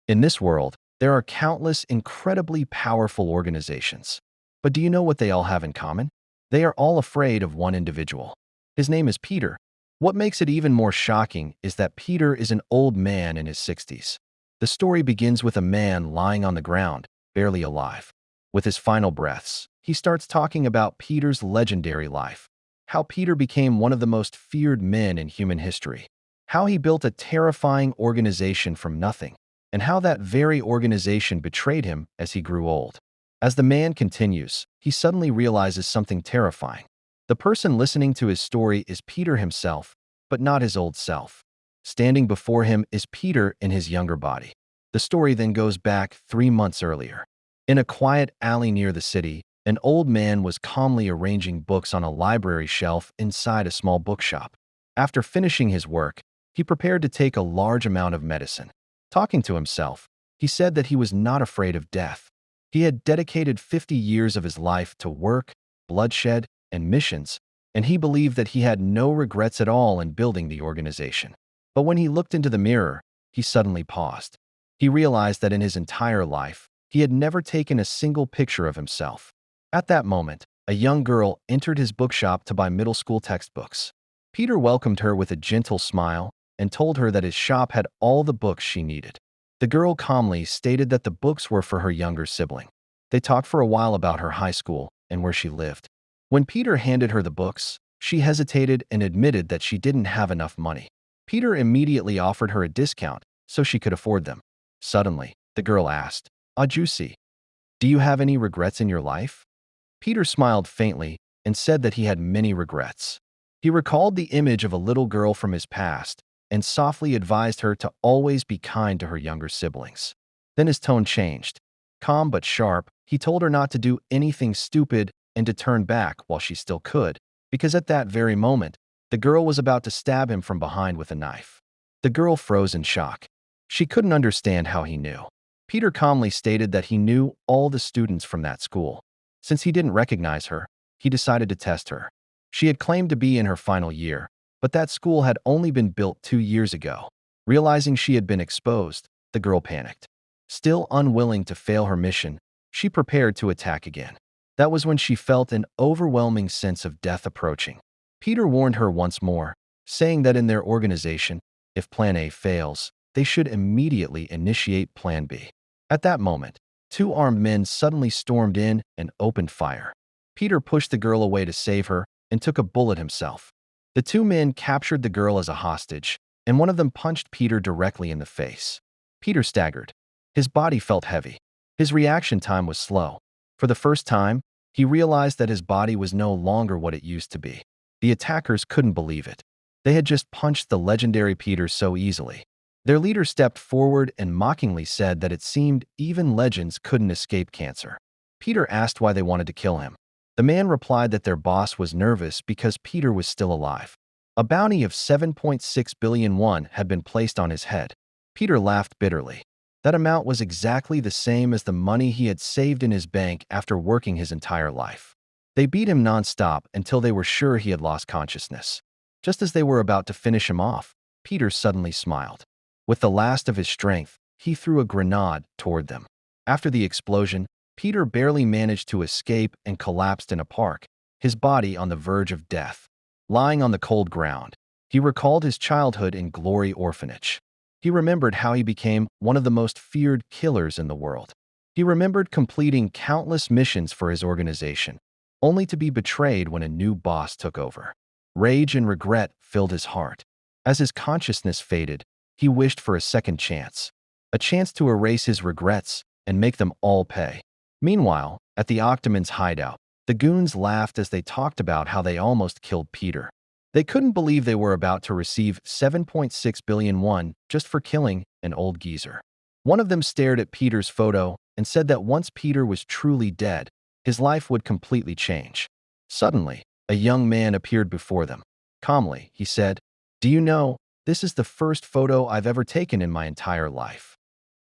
In this world, there are countless incredibly powerful organizations. But do you know what they all have in common? They are all afraid of one individual. His name is Peter. What makes it even more shocking is that Peter is an old man in his 60s. The story begins with a man lying on the ground, barely alive. With his final breaths, he starts talking about Peter's legendary life, how Peter became one of the most feared men in human history, how he built a terrifying organization from nothing, and how that very organization betrayed him as he grew old. As the man continues, he suddenly realizes something terrifying. The person listening to his story is Peter himself, but not his old self. Standing before him is Peter in his younger body. The story then goes back 3 months earlier. In a quiet alley near the city, an old man was calmly arranging books on a library shelf inside a small bookshop. After finishing his work, he prepared to take a large amount of medicine. Talking to himself, he said that he was not afraid of death. He had dedicated 50 years of his life to work, bloodshed, and missions, and he believed that he had no regrets at all in building the organization. But when he looked into the mirror, he suddenly paused. He realized that in his entire life, he had never taken a single picture of himself. At that moment, a young girl entered his bookshop to buy middle school textbooks. Peter welcomed her with a gentle smile and told her that his shop had all the books she needed. The girl calmly stated that the books were for her younger sibling. They talked for a while about her high school and where she lived. When Peter handed her the books, she hesitated and admitted that she didn't have enough money. Peter immediately offered her a discount so she could afford them. Suddenly, the girl asked, "Juicy, do you have any regrets in your life?" Peter smiled faintly and said that he had many regrets. He recalled the image of a little girl from his past and softly advised her to always be kind to her younger siblings. Then his tone changed. Calm but sharp, he told her not to do anything stupid and to turn back while she still could, because at that very moment, the girl was about to stab him from behind with a knife. The girl froze in shock. She couldn't understand how he knew. Peter calmly stated that he knew all the students from that school. Since he didn't recognize her, he decided to test her. She had claimed to be in her final year, but that school had only been built 2 years ago. Realizing she had been exposed, the girl panicked. Still unwilling to fail her mission, she prepared to attack again. That was when she felt an overwhelming sense of death approaching. Peter warned her once more, saying that in their organization, if Plan A fails, they should immediately initiate Plan B. At that moment, 2 armed men suddenly stormed in and opened fire. Peter pushed the girl away to save her and took a bullet himself. The 2 men captured the girl as a hostage, and one of them punched Peter directly in the face. Peter staggered. His body felt heavy. His reaction time was slow. For the first time, he realized that his body was no longer what it used to be. The attackers couldn't believe it. They had just punched the legendary Peter so easily. Their leader stepped forward and mockingly said that it seemed even legends couldn't escape cancer. Peter asked why they wanted to kill him. The man replied that their boss was nervous because Peter was still alive. A bounty of 7.6 billion won had been placed on his head. Peter laughed bitterly. That amount was exactly the same as the money he had saved in his bank after working his entire life. They beat him nonstop until they were sure he had lost consciousness. Just as they were about to finish him off, Peter suddenly smiled. With the last of his strength, he threw a grenade toward them. After the explosion, Peter barely managed to escape and collapsed in a park, his body on the verge of death. Lying on the cold ground, he recalled his childhood in Glory Orphanage. He remembered how he became one of the most feared killers in the world. He remembered completing countless missions for his organization, only to be betrayed when a new boss took over. Rage and regret filled his heart. As his consciousness faded, he wished for a second chance. A chance to erase his regrets and make them all pay. Meanwhile, at the Octoman's hideout, the goons laughed as they talked about how they almost killed Peter. They couldn't believe they were about to receive 7.6 billion won just for killing an old geezer. One of them stared at Peter's photo and said that once Peter was truly dead, his life would completely change. Suddenly, a young man appeared before them. Calmly, he said, "Do you know, this is the first photo I've ever taken in my entire life."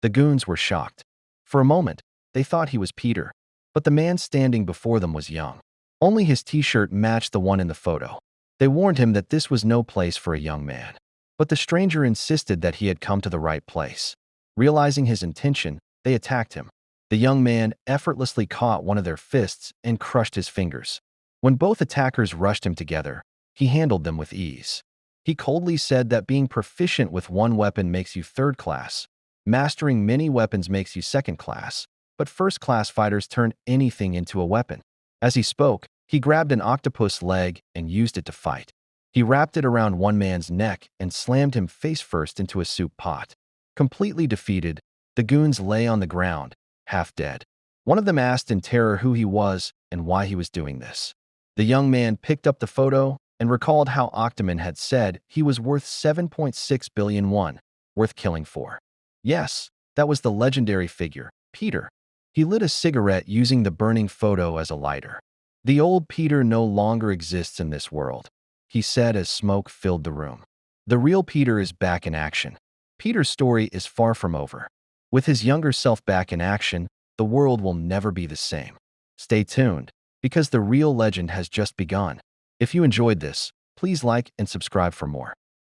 The goons were shocked. For a moment, they thought he was Peter, but the man standing before them was young. Only his t-shirt matched the one in the photo. They warned him that this was no place for a young man. But the stranger insisted that he had come to the right place. Realizing his intention, they attacked him. The young man effortlessly caught one of their fists and crushed his fingers. When both attackers rushed him together, he handled them with ease. He coldly said that being proficient with one weapon makes you third class, mastering many weapons makes you second class, but first-class fighters turn anything into a weapon. As he spoke, he grabbed an octopus leg and used it to fight. He wrapped it around one man's neck and slammed him face-first into a soup pot. Completely defeated, the goons lay on the ground, half dead. One of them asked in terror who he was and why he was doing this. The young man picked up the photo and recalled how Octaman had said he was worth 7.6 billion won, worth killing for. Yes, that was the legendary figure, Peter. He lit a cigarette using the burning photo as a lighter. The old Peter no longer exists in this world, he said as smoke filled the room. The real Peter is back in action. Peter's story is far from over. With his younger self back in action, the world will never be the same. Stay tuned, because the real legend has just begun. If you enjoyed this, please like and subscribe for more.